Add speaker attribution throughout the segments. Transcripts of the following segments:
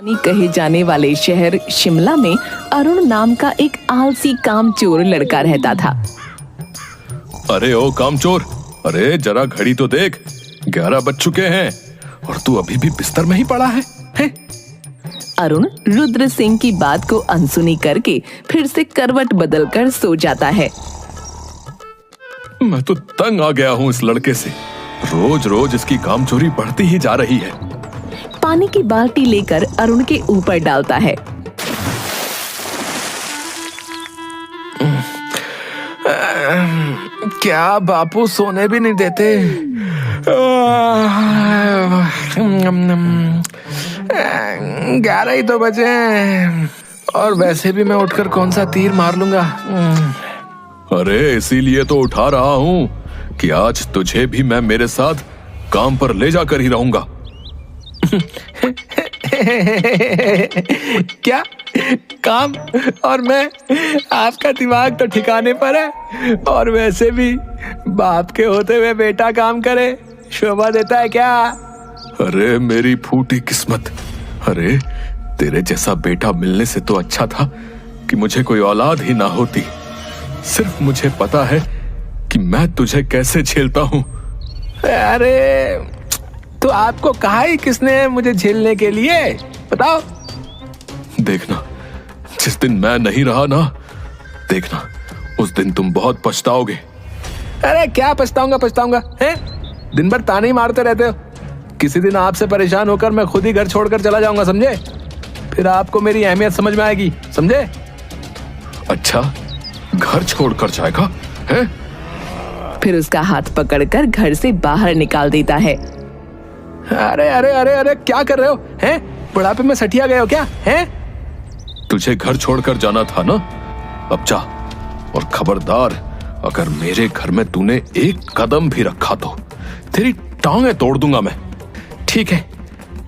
Speaker 1: कहे जाने वाले शहर शिमला में अरुण नाम का एक आलसी कामचोर लड़का रहता था।
Speaker 2: अरे ओ कामचोर, अरे जरा घड़ी तो देख, 11 बज चुके हैं और तू अभी भी बिस्तर में ही पड़ा है?
Speaker 1: अरुण रुद्र सिंह की बात को अनसुनी करके फिर से करवट बदलकर सो जाता है।
Speaker 2: मैं तो तंग आ गया हूँ इस लड़के से, रोज रोज इसकी कामचोरी बढ़ती ही जा रही है।
Speaker 1: पानी की बाल्टी लेकर अरुण के ऊपर डालता है।
Speaker 3: क्या बापू सोने भी नहीं देते? 11 ही तो बजे हैं और वैसे भी मैं उठकर कौन सा तीर मार लूंगा।
Speaker 2: अरे इसीलिए तो उठा रहा हूँ कि आज तुझे भी मैं मेरे साथ काम पर ले जाकर ही रहूंगा।
Speaker 3: क्या काम? और मैं? आपका दिमाग तो ठिकाने पर है। और वैसे भी बाप के होते हुए बेटा काम करे शोभा देता है क्या?
Speaker 2: अरे मेरी फूटी किस्मत, अरे तेरे जैसा बेटा मिलने से तो अच्छा था कि मुझे कोई औलाद ही ना होती। सिर्फ मुझे पता है कि मैं तुझे कैसे झेलता हूँ।
Speaker 3: अरे तो आपको कहा ही किसने मुझे झेलने के लिए? बताओ।
Speaker 2: देखना, जिस दिन मैं नहीं रहा ना, देखना उस दिन तुम बहुत पछताओगे।
Speaker 3: अरे क्या पछताऊंगा हैं? दिन भर ताने ही मारते रहते हो। किसी दिन आपसे परेशान होकर मैं खुद ही घर छोड़कर चला जाऊंगा, समझे? फिर आपको मेरी अहमियत समझ में आएगी, समझे?
Speaker 2: अच्छा, घर छोड़कर जाएगा है?
Speaker 1: फिर उसका हाथ पकड़कर घर से बाहर निकाल देता है।
Speaker 3: अरे अरे अरे अरे क्या कर रहे हो? हैं? बुढ़ापे में सठिया गए हो क्या? हैं?
Speaker 2: तुझे घर छोड़कर जाना था ना, अब जा। और खबरदार, अगर मेरे घर में तूने एक कदम भी रखा तो तेरी टांगें तोड़ दूंगा मैं।
Speaker 3: ठीक है,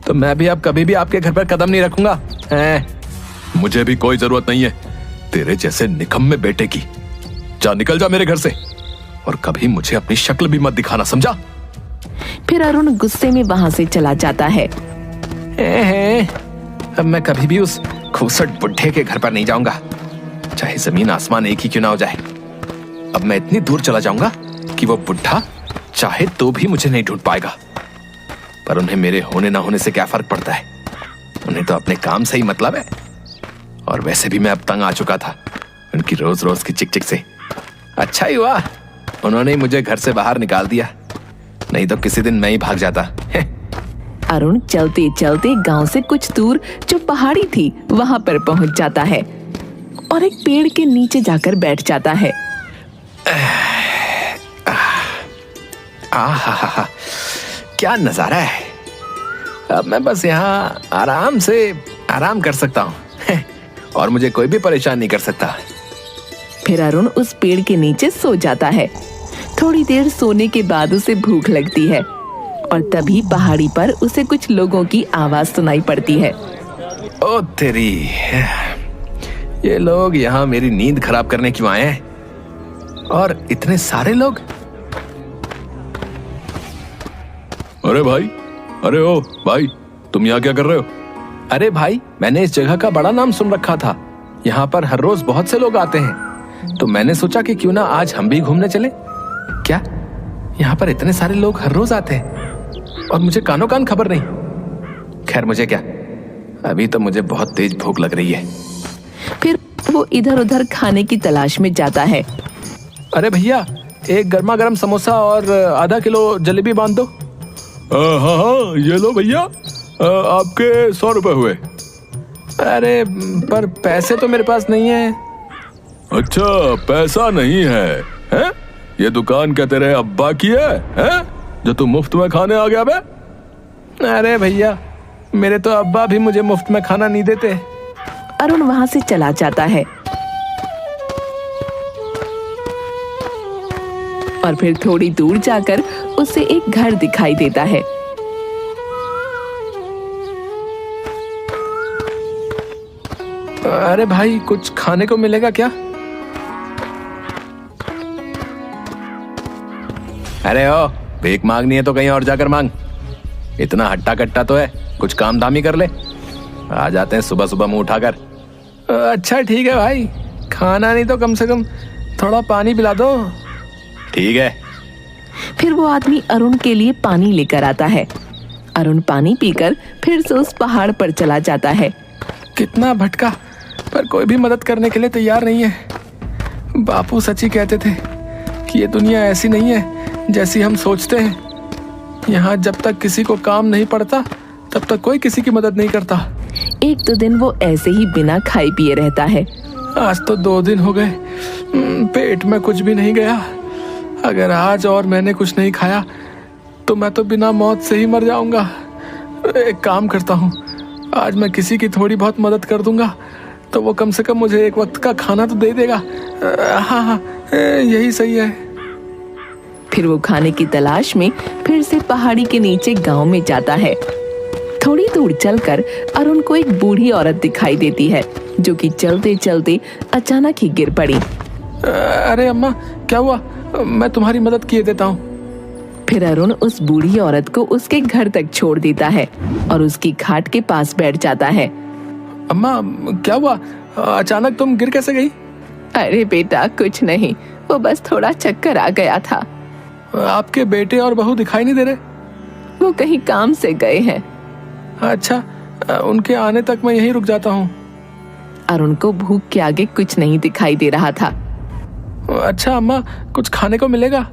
Speaker 3: तो मैं भी अब कभी भी आपके घर पर कदम नहीं रखूंगा।
Speaker 2: मुझे भी कोई जरूरत नहीं है तेरे जैसे निकम्मे बेटे की। जा, निकल जा मेरे घर से, और कभी मुझे अपनी शक्ल भी मत दिखाना, समझा?
Speaker 1: फिर अरुण गुस्से में वहां से चला जाता है।
Speaker 3: अब मैं कभी भी उस खूसट बुढ़े के घर पर नहीं जाऊंगा, चाहे जमीन आसमान एक ही क्यों ना हो जाए। अब मैं इतनी दूर चला जाऊंगा कि वो बुढ़ा चाहे तो भी मुझे नहीं ढूंढ पाएगा। पर उन्हें मेरे होने ना होने से क्या फर्क पड़ता है? उन्हें तो अपने काम से ही मतलब है। और वैसे भी मैं अब तंग आ चुका था उनकी रोज रोज की चिक चिक से। अच्छा ही हुआ उन्होंने ही मुझे घर से बाहर निकाल दिया, नहीं तो किसी दिन मैं ही भाग जाता।
Speaker 1: अरुण चलते चलते गांव से कुछ दूर जो पहाड़ी थी वहां पर पहुंच जाता है और एक पेड़ के नीचे जाकर बैठ जाता है।
Speaker 3: आहा, क्या नजारा है। अब मैं बस यहाँ आराम कर सकता हूँ और मुझे कोई भी परेशान नहीं कर सकता।
Speaker 1: फिर अरुण उस पेड़ के नीचे सो जाता है। थोड़ी देर सोने के बाद उसे भूख लगती है और तभी पहाड़ी पर उसे कुछ लोगों की आवाज सुनाई पड़ती है।
Speaker 3: ओ तेरी, ये लोग यहाँ मेरी नींद खराब करने क्यों आए हैं? और इतने सारे लोग?
Speaker 2: अरे भाई, अरे ओ भाई, तुम यहाँ क्या कर रहे हो?
Speaker 3: अरे भाई, मैंने इस जगह का बड़ा नाम सुन रखा था। यहाँ पर हर रोज बहुत से लोग आते हैं, तो मैंने सोचा कि क्यों ना आज हम भी घूमने चले। क्या यहाँ पर इतने सारे लोग हर रोज आते हैं और मुझे कानो कान खबर नहीं? खैर मुझे क्या, अभी तो मुझे बहुत तेज भूख लग रही है।
Speaker 1: फिर वो इधर उधर खाने की तलाश में जाता है।
Speaker 3: अरे भैया, एक गर्मा गर्म समोसा और आधा किलो जलेबी बांध दो।
Speaker 2: हाँ, ये लो भैया, आपके 100 रुपए हुए।
Speaker 3: अरे पर पैसे तो मेरे पास नहीं है।
Speaker 2: अच्छा, पैसा नहीं है, हैं? ये दुकान क्या तेरे अब्बा की है, हैं? जो तू मुफ्त में खाने आ गया बे?
Speaker 3: अरे भैया, मेरे तो अब्बा भी मुझे मुफ्त में खाना नहीं देते।
Speaker 1: अरुण वहां से चला जाता है और फिर थोड़ी दूर जाकर उसे एक घर दिखाई देता है।
Speaker 3: अरे भाई, कुछ खाने को मिलेगा क्या? अरे ओ, भीख मांगनी है तो कहीं और जाकर मांग। इतना हट्टा कट्टा तो है, कुछ काम धाम ही कर ले। आ जाते हैं सुबह सुबह मुंह उठाकर। अच्छा ठीक है भाई, खाना नहीं तो कम से कम थोड़ा पानी पिला दो। ठीक है।
Speaker 1: फिर वो आदमी अरुण के लिए पानी लेकर आता है। अरुण पानी पीकर फिर से उस पहाड़ पर चला जाता है।
Speaker 3: कितना भटका, पर कोई भी मदद करने के लिए तैयार नहीं है। बापू सच्ची कहते थे कि ये दुनिया ऐसी नहीं है जैसी हम सोचते हैं। यहाँ जब तक किसी को काम नहीं पड़ता तब तक कोई किसी की मदद नहीं करता।
Speaker 1: एक दो दिन वो ऐसे ही बिना खाए पिए रहता है।
Speaker 3: आज तो 2 दिन हो गए, पेट में कुछ भी नहीं गया। अगर आज और मैंने कुछ नहीं खाया तो मैं तो बिना मौत से ही मर जाऊंगा। एक काम करता हूँ, आज मैं किसी की थोड़ी बहुत मदद कर दूंगा तो वो कम से कम मुझे एक वक्त का खाना तो दे देगा। हाँ, यही सही है।
Speaker 1: फिर वो खाने की तलाश में फिर से पहाड़ी के नीचे गांव में जाता है। थोड़ी दूर चलकर अरुण को एक बूढ़ी औरत दिखाई देती है जो कि चलते चलते अचानक ही गिर पड़ी।
Speaker 3: अरे अम्मा, क्या हुआ? मैं तुम्हारी मदद किए देता हूँ।
Speaker 1: फिर अरुण उस बूढ़ी औरत को उसके घर तक छोड़ देता है और उसकी खाट के पास बैठ जाता है।
Speaker 3: अम्मा, क्या हुआ? अचानक तुम गिर कैसे गई?
Speaker 1: अरे बेटा कुछ नहीं, वो बस थोड़ा चक्कर आ गया था।
Speaker 3: आपके बेटे और बहू दिखाई नहीं दे रहे?
Speaker 1: वो कहीं काम से गए हैं।
Speaker 3: अच्छा, उनके आने तक मैं यहीं रुक जाता हूँ।
Speaker 1: अरुण को भूख के आगे कुछ नहीं दिखाई दे रहा था।
Speaker 3: अच्छा अम्मा, कुछ खाने को मिलेगा?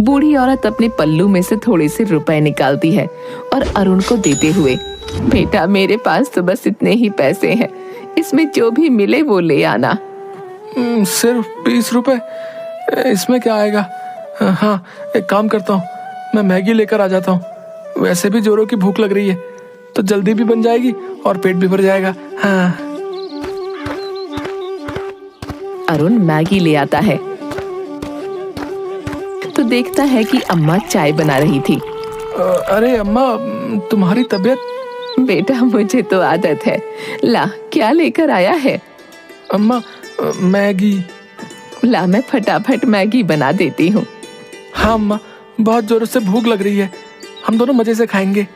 Speaker 1: बूढ़ी औरत अपने पल्लू में से थोड़े से रुपए निकालती है और अरुण को देते हुए, बेटा मेरे पास तो बस इतने ही पैसे हैं, इसमें जो भी मिले वो ले आना।
Speaker 3: सिर्फ 20 रुपए? इसमें क्या आएगा? हाँ, एक काम करता हूँ, मैं मैगी लेकर आ जाता हूँ। वैसे भी जोरों की भूख लग रही है तो जल्दी भी बन जाएगी और पेट भी भर जाएगा। हाँ।
Speaker 1: अरुण मैगी ले आता है तो देखता है कि अम्मा चाय बना रही थी।
Speaker 3: अरे अम्मा, तुम्हारी तबीयत?
Speaker 1: बेटा मुझे तो आदत है। ला, क्या लेकर आया है?
Speaker 3: अम्मा, मैगी।
Speaker 1: ला, मैं फटाफट मैगी बना देती हूँ।
Speaker 3: हाँ अम्मा, बहुत जोरों से भूख लग रही है, हम दोनों मजे से खाएंगे।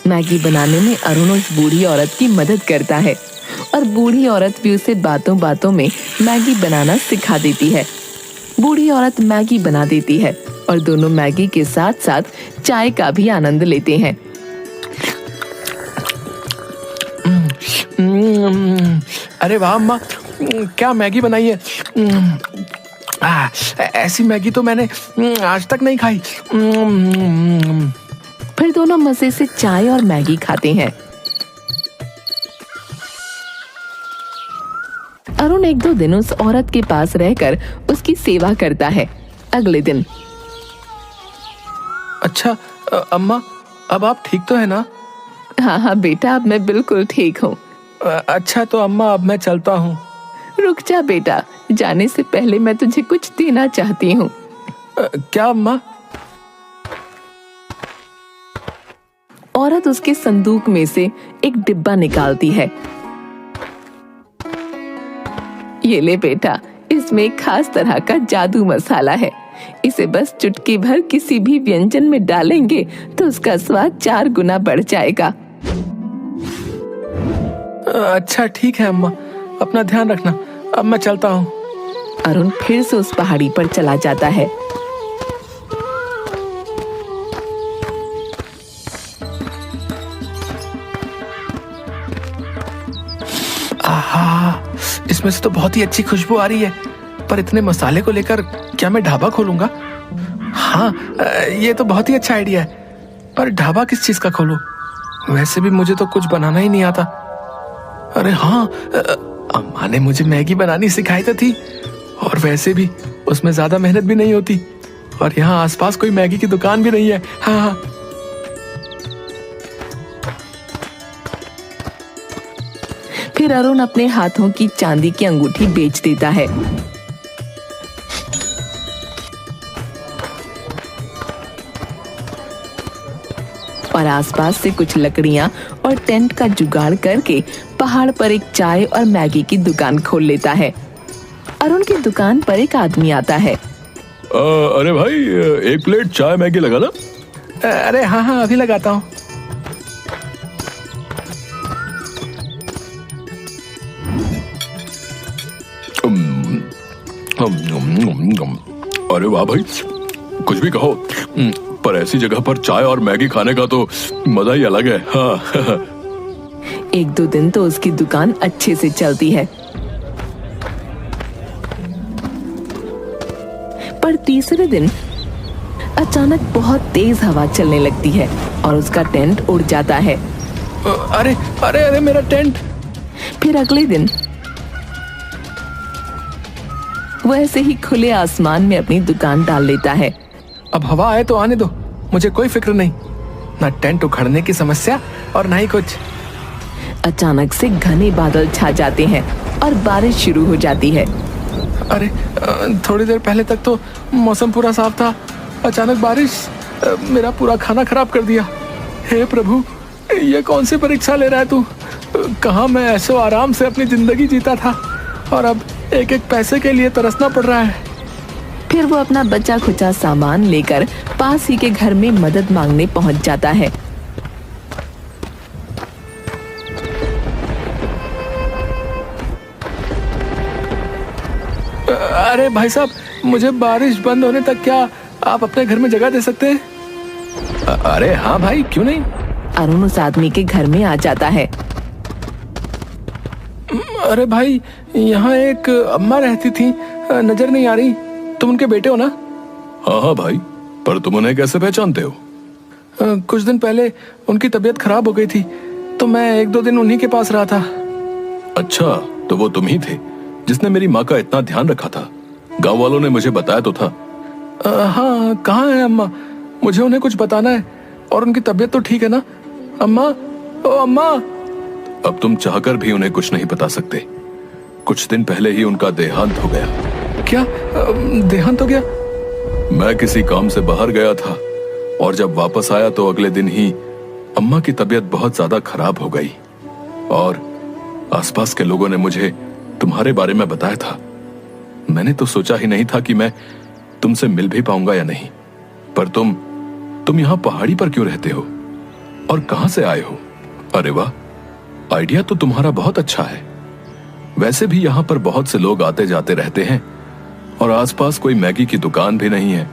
Speaker 1: मैगी बनाने में अरुण उस बूढ़ी औरत की मदद करता है और बूढ़ी औरत भी उसे बातों बातों में मैगी बनाना सिखा देती है। बूढ़ी औरत मैगी बना देती है और दोनों मैगी के साथ साथ चाय का भी आनंद लेते हैं।
Speaker 3: अरे वाह अम्मा, क्या मैगी बनाई है। ऐसी मैगी तो मैंने आज तक नहीं खाई।
Speaker 1: फिर दोनों मजे से चाय और मैगी खाते हैं। अरुण 1-2 दिन उस औरत के पास रहकर उसकी सेवा करता है। अगले दिन,
Speaker 3: अच्छा अम्मा, अब आप ठीक तो है ना?
Speaker 1: हाँ बेटा, अब मैं बिल्कुल ठीक हूँ।
Speaker 3: अच्छा तो अम्मा, अब मैं चलता हूँ।
Speaker 1: रुक जा बेटा, जाने से पहले मैं तुझे कुछ देना चाहती हूँ।
Speaker 3: क्या अम्मा?
Speaker 1: औरत उसके संदूक में से एक डिब्बा निकालती है। ये ले बेटा, इसमें एक खास तरह का जादू मसाला है। इसे बस चुटकी भर किसी भी व्यंजन में डालेंगे तो उसका स्वाद 4 गुना बढ़ जाएगा।
Speaker 3: अच्छा ठीक है अम्मा, अपना ध्यान रखना, अब मैं चलता हूँ।
Speaker 1: अरुण फिर से उस पहाड़ी पर चला जाता है।
Speaker 3: आहा, इसमें से तो बहुत ही अच्छी खुशबू आ रही है, पर इतने मसाले को लेकर क्या मैं ढाबा खोलूंगा? हाँ, ये तो बहुत ही अच्छा आइडिया है, पर ढाबा किस चीज का खोलूं? वैसे भी मुझे तो कुछ बनाना ही नहीं आता। अरे हाँ, अम्मा ने मुझे मैगी बनानी सिखाई तो थी, और वैसे भी उसमें ज्यादा मेहनत भी नहीं होती, और यहाँ आसपास कोई मैगी की दुकान भी नहीं है। हाँ।
Speaker 1: फिर अरुण अपने हाथों की चांदी की अंगूठी बेच देता है। और आसपास से कुछ लकड़ियां और टेंट का जुगाड़ करके पहाड़ पर एक चाय और मैगी की दुकान खोल लेता है। अरुण की दुकान पर एक आदमी आता है।
Speaker 2: अरे भाई, 1 प्लेट चाय मैगी लगा ना?
Speaker 3: अरे हाँ, अभी लगाता हूँ।
Speaker 2: अरे वाह भाई, कुछ भी कहो, पर ऐसी जगह पर चाय और मैगी खाने का तो मजा ही अलग है। हाँ।
Speaker 1: एक दो दिन तो उसकी दुकान अच्छे से चलती है, पर तीसरे दिन अचानक बहुत तेज हवा चलने लगती है और उसका टेंट उड़ जाता है।
Speaker 3: अरे अरे अरे मेरा टेंट।
Speaker 1: फिर अगले दिन वो ऐसे ही खुले आसमान में अपनी दुकान डाल लेता है।
Speaker 3: अब हवा आए तो आने दो, मुझे कोई फिक्र नहीं, ना टेंट उखड़ने की समस्या और ना ही कुछ।
Speaker 1: अचानक से घने बादल छा जाते हैं और बारिश शुरू हो जाती है।
Speaker 3: अरे थोड़ी देर पहले तक तो मौसम पूरा साफ था, अचानक बारिश मेरा पूरा खाना खराब कर दिया। हे प्रभु, ये कौन सी परीक्षा ले रहा है तू? कहाँ मैं ऐसो आराम से अपनी जिंदगी जीता था और अब एक एक पैसे के लिए तरसना पड़ रहा है।
Speaker 1: फिर वो अपना बचा खुचा सामान लेकर पास ही के घर में मदद मांगने पहुंच जाता है।
Speaker 3: अरे भाई साहब, मुझे बारिश बंद होने तक क्या आप अपने घर में जगह दे सकते हैं? अरे हाँ भाई, क्यों नहीं।
Speaker 1: अरुण उस आदमी के घर में आ जाता है।
Speaker 3: अरे भाई, यहाँ एक अम्मा रहती थी, नजर नहीं आ रही, तुम उनके बेटे हो ना?
Speaker 2: हाँ हाँ भाई, पर तुम उन्हें कैसे पहचानते हो?
Speaker 3: कुछ दिन पहले उनकी तबीयत खराब हो गई थी, तो मैं एक दो दिन उन्हीं के पास रहा था।
Speaker 2: अच्छा, तो वो तुम ही थे जिसने मेरी माँ का इतना ध्यान रखा था। गांव वालों ने मुझे बताया तो था।
Speaker 3: हाँ, कहाँ है अम्मा? मुझे उन्हें कुछ बताना है। और उनकी तबीयत तो ठीक है ना? अम्मा, ओ अम्मा।
Speaker 2: अब तुम चाहकर भी उन्हें कुछ नहीं बता सकते। कुछ दिन पहले ही उनका देहांत हो गया।
Speaker 3: क्या देहांत हो गया?
Speaker 2: मैं किसी काम से बाहर गया था और जब वापस आया तो अगले दिन ही अम्मा की तबीयत बहुत ज्यादा खराब हो गई और आसपास के लोगों ने मुझे तुम्हारे बारे में बताया था। मैंने तो सोचा ही नहीं था कि मैं तुमसे मिल भी पाऊंगा या नहीं। पर तुम यहाँ पहाड़ी पर क्यों रहते हो और कहां से आए हो? अरे वाह, आइडिया तो तुम्हारा बहुत अच्छा है। वैसे भी यहाँ पर बहुत से लोग आते जाते रहते हैं और आसपास कोई मैगी की दुकान भी नहीं है,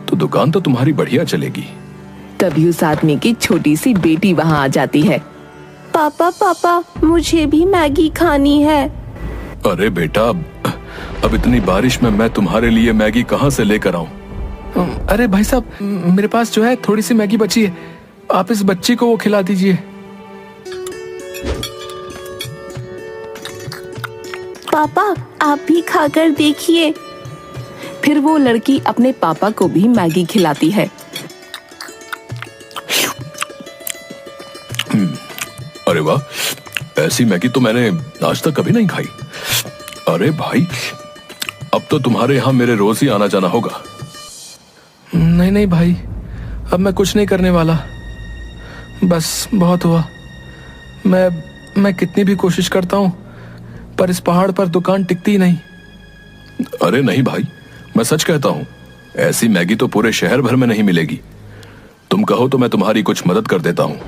Speaker 2: तो दुकान तो तुम्हारी बढ़िया चलेगी।
Speaker 1: तभी उस आदमी की छोटी सी बेटी वहाँ आ जाती है।
Speaker 4: पापा पापा, मुझे भी मैगी खानी है।
Speaker 2: अरे बेटा, अब इतनी बारिश में मैं तुम्हारे लिए मैगी कहाँ से लेकर आऊं?
Speaker 3: अरे भाई साहब, मेरे पास जो है थोड़ी सी मैगी बची है, आप इस बच्ची को वो खिला दीजिए।
Speaker 4: पापा, आप भी खाकर देखिए।
Speaker 1: फिर वो लड़की अपने पापा को भी मैगी खिलाती है।
Speaker 2: अरे वाह, ऐसी मैगी तो मैंने आज तक कभी नहीं खाई। अरे भाई, अब तो तुम्हारे यहाँ मेरे रोज ही आना जाना होगा।
Speaker 3: नहीं नहीं भाई, अब मैं कुछ नहीं करने वाला, बस बहुत हुआ। मैं कितनी भी कोशिश करता हूँ, पर इस पहाड़ पर दुकान टिकती ही नहीं।
Speaker 2: अरे नहीं भाई, मैं सच कहता हूँ, ऐसी मैगी तो पूरे शहर भर में नहीं मिलेगी। तुम कहो तो मैं तुम्हारी कुछ मदद कर देता हूँ।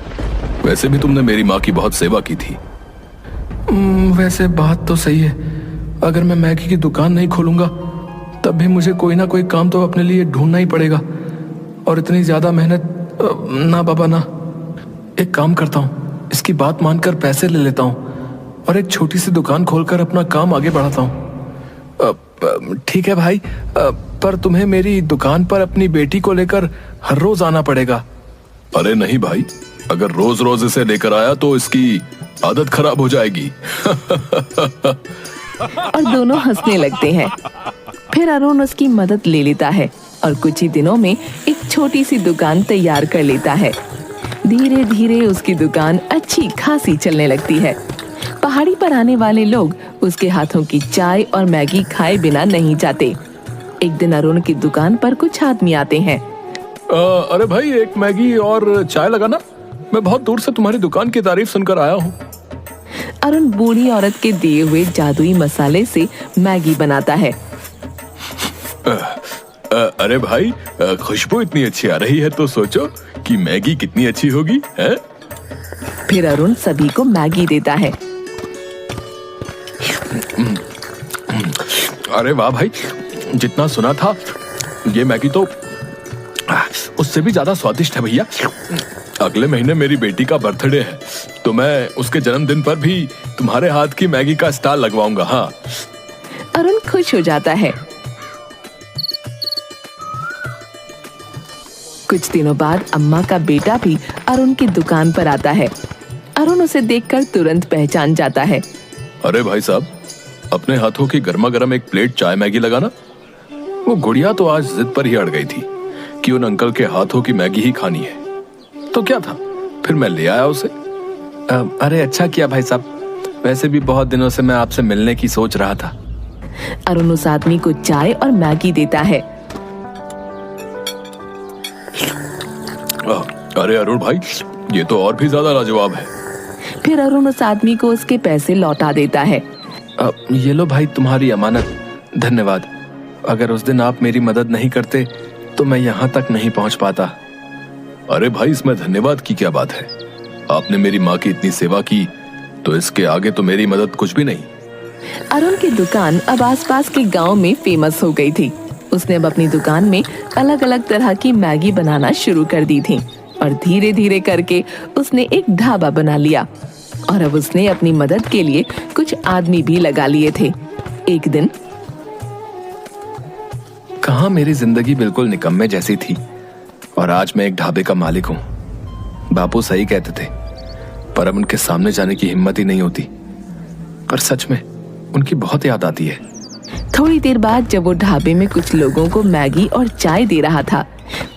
Speaker 2: वैसे भी तुमने मेरी माँ की बहुत सेवा की थी।
Speaker 3: वैसे बात तो सही है, अगर मैं मैगी की दुकान नहीं खोलूंगा तब भी मुझे कोई ना कोई काम तो अपने लिए ढूंढना ही पड़ेगा, और इतनी ज्यादा मेहनत ना बाबा ना। एक काम करता हूँ, इसकी बात मानकर पैसे ले लेता हूँ और एक छोटी सी दुकान खोलकर अपना काम आगे बढ़ाता हूँ। ठीक है भाई, पर तुम्हें मेरी दुकान पर अपनी बेटी को लेकर हर रोज आना पड़ेगा।
Speaker 2: अरे नहीं भाई, अगर रोज रोज इसे लेकर आया तो इसकी आदत खराब हो जाएगी।
Speaker 1: और दोनों हंसने लगते हैं। फिर अरुण उसकी मदद ले लेता है और कुछ ही दिनों में एक छोटी सी दुकान तैयार कर लेता है। धीरे धीरे उसकी दुकान अच्छी खासी चलने लगती है। पहाड़ी पर आने वाले लोग उसके हाथों की चाय और मैगी खाए बिना नहीं जाते। एक दिन अरुण की दुकान पर कुछ आदमी आते हैं।
Speaker 2: अरे भाई, एक मैगी और चाय लगाना। मैं बहुत दूर से तुम्हारी दुकान की तारीफ सुनकर आया हूँ।
Speaker 1: अरुण बूढ़ी औरत के दिए हुए जादुई मसाले से मैगी बनाता है।
Speaker 2: अरे भाई, खुशबू इतनी अच्छी आ रही है तो सोचो कि मैगी कितनी अच्छी होगी, है?
Speaker 1: फिर अरुण सभी को मैगी देता है।
Speaker 2: अरे वाह भाई, जितना सुना था ये मैगी तो उससे भी ज्यादा स्वादिष्ट है भैया। अगले महीने मेरी बेटी का बर्थडे है, तो मैं उसके जन्मदिन पर भी तुम्हारे हाथ की मैगी का स्टॉल लगवाऊंगा। हाँ।
Speaker 1: अरुण खुश हो जाता है। कुछ दिनों बाद अम्मा का बेटा भी अरुण की दुकान पर आता है। अरुण उसे देखकर तुरंत पहचान जाता है।
Speaker 2: अरे भाई साहब, अपने हाथों की गर्मा गर्म एक प्लेट चाय मैगी लगाना। वो गुड़िया तो आज जिद पर ही अड़ गई थी कि उन अंकल के हाथों की मैगी ही खानी है, तो क्या था, फिर मैं ले आया उसे।
Speaker 3: अरे अच्छा किया भाई साहब, वैसे भी बहुत दिनों से मैं आपसे मिलने की सोच रहा था।
Speaker 1: अरुण उस आदमी को चाय और मैगी देता है।
Speaker 2: अरे अरुण भाई, ये तो और भी ज्यादा लाजवाब है।
Speaker 1: फिर अरुण उस आदमी को उसके पैसे लौटा देता है।
Speaker 3: ये लो भाई तुम्हारी अमानत, धन्यवाद। अगर उस दिन आप मेरी मदद नहीं करते तो मैं यहाँ तक नहीं पहुँच पाता।
Speaker 2: अरे भाई, इसमें धन्यवाद की क्या बात है? आपने मेरी माँ की इतनी सेवा की, तो इसके आगे तो मेरी मदद कुछ भी नहीं।
Speaker 1: अरुण की दुकान अब आसपास के गांव में फेमस हो गई थी। उसने अब अपनी दुकान में अलग अलग तरह की मैगी बनाना शुरू कर दी थी और धीरे धीरे करके उसने एक ढाबा बना लिया। और अब उसने अपनी मदद के लिए कुछ आदमी भी लगा लिए थे। एक दिन
Speaker 3: कहाँ मेरी जिंदगी बिल्कुल निकम्मे जैसी थी और आज मैं एक ढाबे का मालिक हूँ। बापू सही कहते थे, पर अब उनके सामने जाने की हिम्मत ही नहीं होती। पर सच में उनकी बहुत याद आती है।
Speaker 1: थोड़ी देर बाद जब वो ढाबे में कुछ लोगों को मैगी और चाय दे रहा था,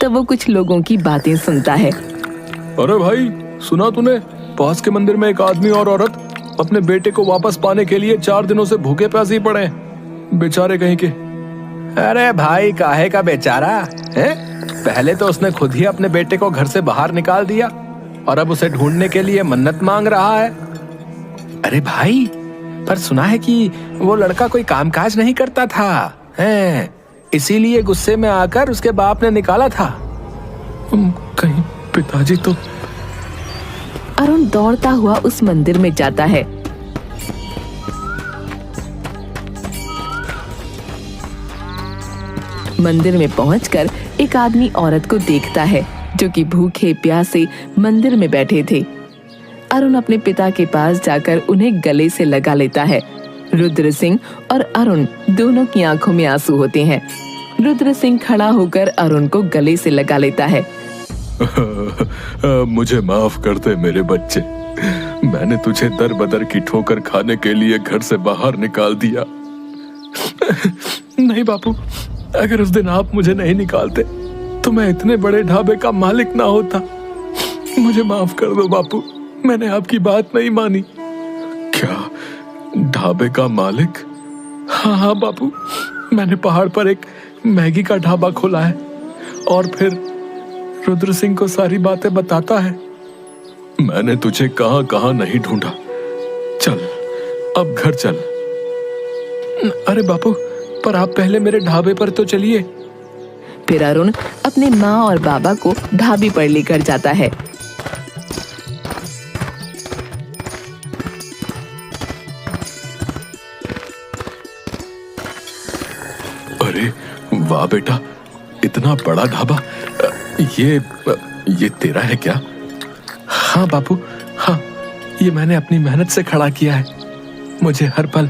Speaker 1: तब वो कुछ लोगों की बातें सुनता है।
Speaker 2: अरे भाई, सुना तूने? पास के मंदिर में एक आदमी और औरत अपने बेटे को वापस पाने के लिए 4 दिनों से भूखे प्यासे ही पड़े हैं, बेचारे कहीं के।
Speaker 3: अरे भाई, काहे का बेचारा है? पहले तो उसने खुद ही अपने बेटे को घर से बाहर निकाल दिया और अब उसे ढूंढने के लिए मन्नत मांग रहा है। अरे भाई, पर सुना है कि वो लड़का कोई कामकाज नहीं करता था, हैं? इसीलिए गुस्से में आकर उसके बाप ने निकाला था।
Speaker 2: कहीं पिताजी तो।
Speaker 1: अरुण दौड़ता हुआ उस मंदिर में जाता है। मंदिर में पहुंचकर एक आदमी औरत को देखता है जो कि भूखे प्यासे मंदिर में बैठे थे। अरुण अपने पिता के पास जाकर उन्हें गले से लगा लेता है। रुद्र सिंह और अरुण दोनों की आंखों में आंसू होते हैं। रुद्र सिंह खड़ा होकर अरुण को गले से लगा लेता है।
Speaker 2: मुझे माफ कर दे मेरे बच्चे, मैंने तुझे दर बदर की ठोकर खाने के लिए घर से बाहर निकाल दिया। नहीं बापू, अगर उस दिन आप मुझे नहीं निकालते तो मैं इतने बड़े ढाबे का मालिक ना होता। मुझे माफ कर दो बापू, मैंने आपकी बात नहीं मानी। क्या ढाबे का मालिक? हाँ बापू, मैंने पहाड़ पर एक मैगी का ढाबा खोला है। और फिर रुद्र सिंह को सारी बातें बताता है। मैंने तुझे कहां कहां नहीं ढूंढा। चल अब घर चल। अरे बापू, पर आप पहले मेरे ढाबे पर तो चलिए।
Speaker 1: फिर अरुण अपने माँ और बाबा को ढाबे पर लेकर जाता है।
Speaker 2: अरे वाह बेटा, इतना बड़ा ढाबा, ये तेरा है क्या?
Speaker 3: हाँ बापू, हाँ, ये मैंने अपनी मेहनत से खड़ा किया है। मुझे हर पल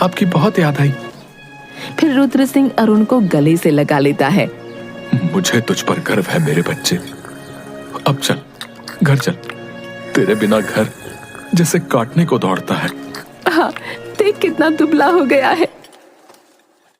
Speaker 3: आपकी बहुत याद आई।
Speaker 1: फिर रुद्र सिंह अरुण को गले से लगा लेता है।
Speaker 2: मुझे तुझ पर गर्व है मेरे बच्चे। अब चल, घर चल। तेरे बिना घर जैसे काटने को दौड़ता है।
Speaker 1: हाँ, देख कितना दुबला हो गया है।